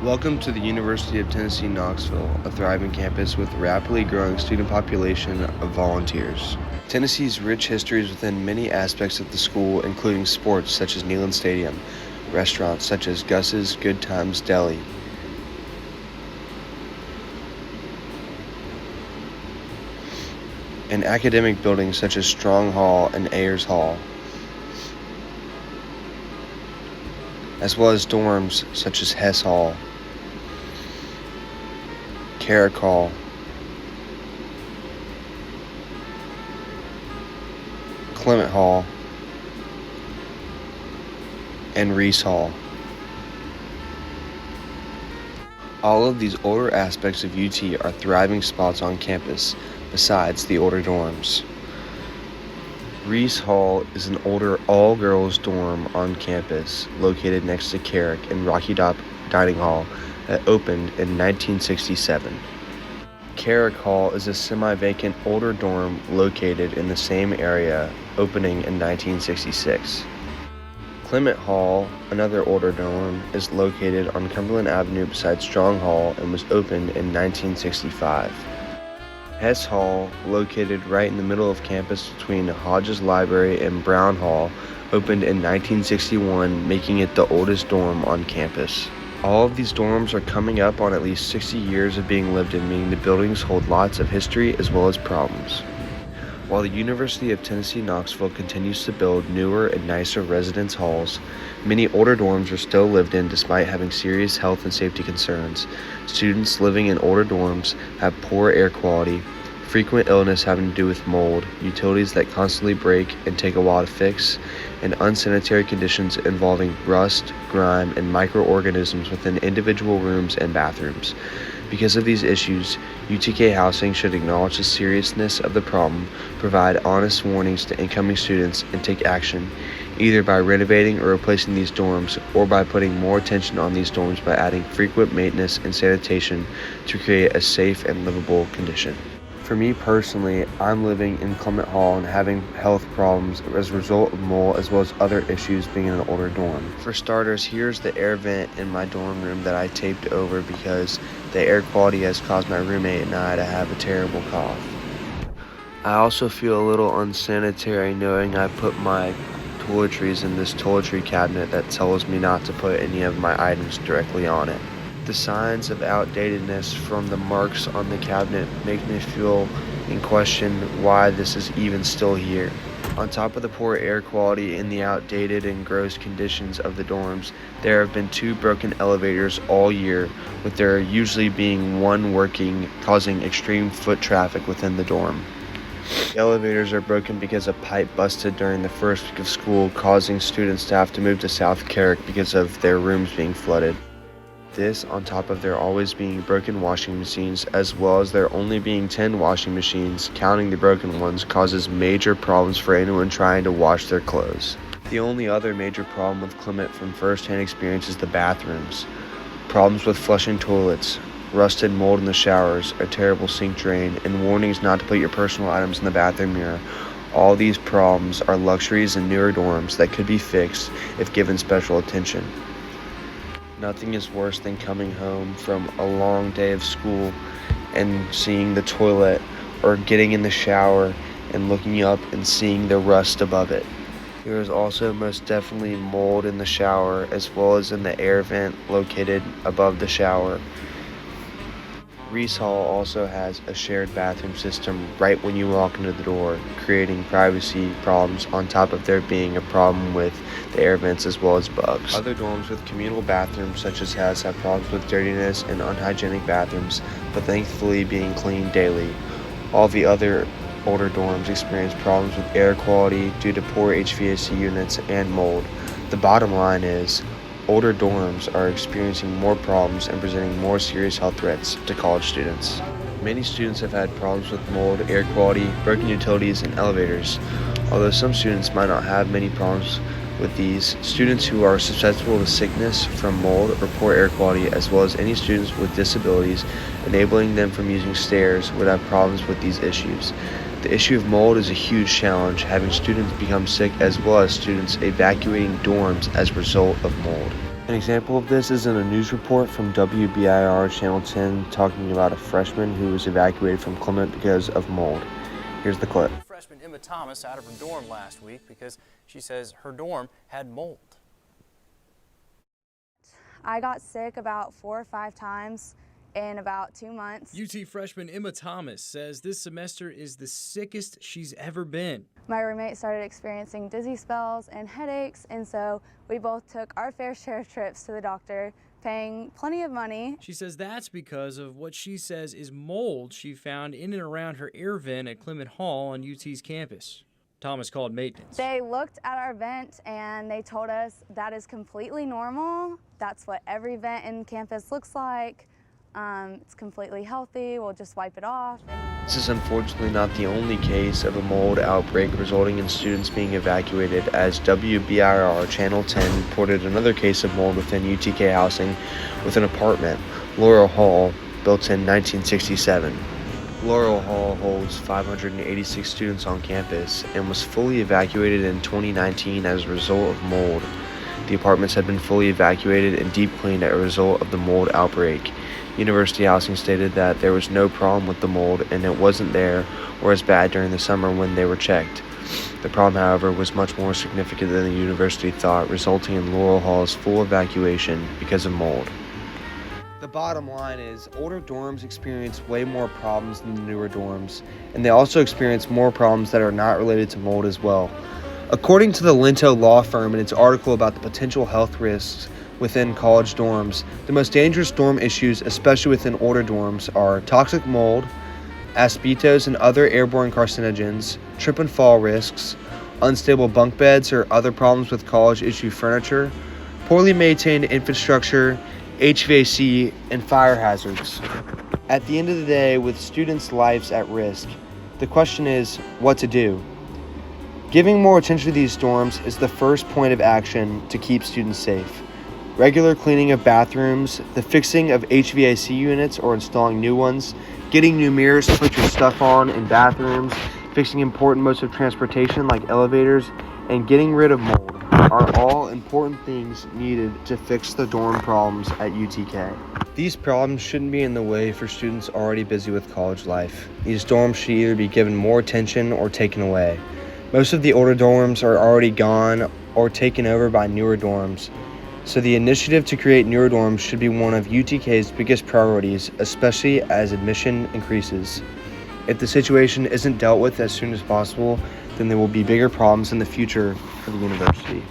Welcome to the University of Tennessee Knoxville, a thriving campus with a rapidly growing student population of volunteers. Tennessee's rich history is within many aspects of the school, including sports such as Neyland Stadium, restaurants such as Gus's Good Times Deli, and academic buildings such as Strong Hall and Ayers Hall, as well as dorms such as Hess Hall, Carrick Hall, Clement Hall, and Reese Hall. All of these older aspects of UT are thriving spots on campus, besides the older dorms. Reese Hall is an older all-girls dorm on campus located next to Carrick and Rocky Top Dining Hall that opened in 1967. Carrick Hall is a semi-vacant older dorm located in the same area, opening in 1966. Clement Hall, another older dorm, is located on Cumberland Avenue beside Strong Hall and was opened in 1965. Hess Hall, located right in the middle of campus between Hodges Library and Brown Hall, opened in 1961, making it the oldest dorm on campus. All of these dorms are coming up on at least 60 years of being lived in, meaning the buildings hold lots of history as well as problems. While the University of Tennessee Knoxville continues to build newer and nicer residence halls, many older dorms are still lived in despite having serious health and safety concerns. Students living in older dorms have poor air quality, frequent illness having to do with mold, utilities that constantly break and take a while to fix, and unsanitary conditions involving rust, grime, and microorganisms within individual rooms and bathrooms. Because of these issues, UTK Housing should acknowledge the seriousness of the problem, provide honest warnings to incoming students, and take action, either by renovating or replacing these dorms, or by putting more attention on these dorms by adding frequent maintenance and sanitation to create a safe and livable condition. For me personally, I'm living in Clement Hall and having health problems as a result of mold as well as other issues being in an older dorm. For starters, here's the air vent in my dorm room that I taped over because the air quality has caused my roommate and I to have a terrible cough. I also feel a little unsanitary knowing I put my toiletries in this toiletry cabinet that tells me not to put any of my items directly on it. The signs of outdatedness from the marks on the cabinet make me feel and question why this is even still here. On top of the poor air quality and the outdated and gross conditions of the dorms, there have been 2 broken elevators all year, with there usually being one working, causing extreme foot traffic within the dorm. The elevators are broken because a pipe busted during the first week of school, causing students to have to move to South Carrick because of their rooms being flooded. This, on top of there always being broken washing machines, as well as there only being 10 washing machines, counting the broken ones, causes major problems for anyone trying to wash their clothes. The only other major problem with Clement from first-hand experience is the bathrooms. Problems with flushing toilets, rusted mold in the showers, a terrible sink drain, and warnings not to put your personal items in the bathroom mirror. All these problems are luxuries in newer dorms that could be fixed if given special attention. Nothing is worse than coming home from a long day of school and seeing the toilet, or getting in the shower and looking up and seeing the rust above it. There is also most definitely mold in the shower as well as in the air vent located above the shower. Reese Hall also has a shared bathroom system right when you walk into the door, creating privacy problems on top of there being a problem with the air vents as well as bugs. Other dorms with communal bathrooms such as Hess have problems with dirtiness and unhygienic bathrooms, but thankfully being cleaned daily. All the other older dorms experience problems with air quality due to poor HVAC units and mold. The bottom line is, older dorms are experiencing more problems and presenting more serious health threats to college students. Many students have had problems with mold, air quality, broken utilities, and elevators. Although some students might not have many problems with these, students who are susceptible to sickness from mold or poor air quality, as well as any students with disabilities, enabling them from using stairs, would have problems with these issues. The issue of mold is a huge challenge, having students become sick as well as students evacuating dorms as a result of mold. An example of this is in a news report from WBIR Channel 10 talking about a freshman who was evacuated from Clement because of mold. Here's the clip. Freshman Emma Thomas out of her dorm last week because she says her dorm had mold. I got sick about 4 or 5 times in about 2 months. UT freshman Emma Thomas says this semester is the sickest she's ever been. My roommate started experiencing dizzy spells and headaches, and so we both took our fair share of trips to the doctor, paying plenty of money. She says that's because of what she says is mold she found in and around her air vent at Clement Hall on UT's campus. Thomas called maintenance. They looked at our vent and they told us that is completely normal. That's what every vent in campus looks like. It's completely healthy. We'll just wipe it off. This is unfortunately not the only case of a mold outbreak resulting in students being evacuated, as WBIR Channel 10 reported another case of mold within UTK housing with an apartment, Laurel Hall, built in 1967. Laurel Hall holds 586 students on campus and was fully evacuated in 2019 as a result of mold. The apartments had been fully evacuated and deep cleaned as a result of the mold outbreak. University Housing stated that there was no problem with the mold and it wasn't there or as bad during the summer when they were checked. The problem, however, was much more significant than the university thought, resulting in Laurel Hall's full evacuation because of mold. The bottom line is older dorms experience way more problems than the newer dorms, and they also experience more problems that are not related to mold as well. According to the Linto law firm in its article about the potential health risks within college dorms, the most dangerous dorm issues, especially within older dorms, are toxic mold, asbestos and other airborne carcinogens, trip and fall risks, unstable bunk beds or other problems with college-issue furniture, poorly maintained infrastructure, HVAC, and fire hazards. At the end of the day, with students' lives at risk, the question is what to do. Giving more attention to these dorms is the first point of action to keep students safe. Regular cleaning of bathrooms, the fixing of HVAC units or installing new ones, getting new mirrors to put your stuff on in bathrooms, fixing important modes of transportation like elevators, and getting rid of mold are all important things needed to fix the dorm problems at UTK. These problems shouldn't be in the way for students already busy with college life. These dorms should either be given more attention or taken away. Most of the older dorms are already gone or taken over by newer dorms. So the initiative to create newer dorms should be one of UTK's biggest priorities, especially as admission increases. If the situation isn't dealt with as soon as possible, then there will be bigger problems in the future for the university.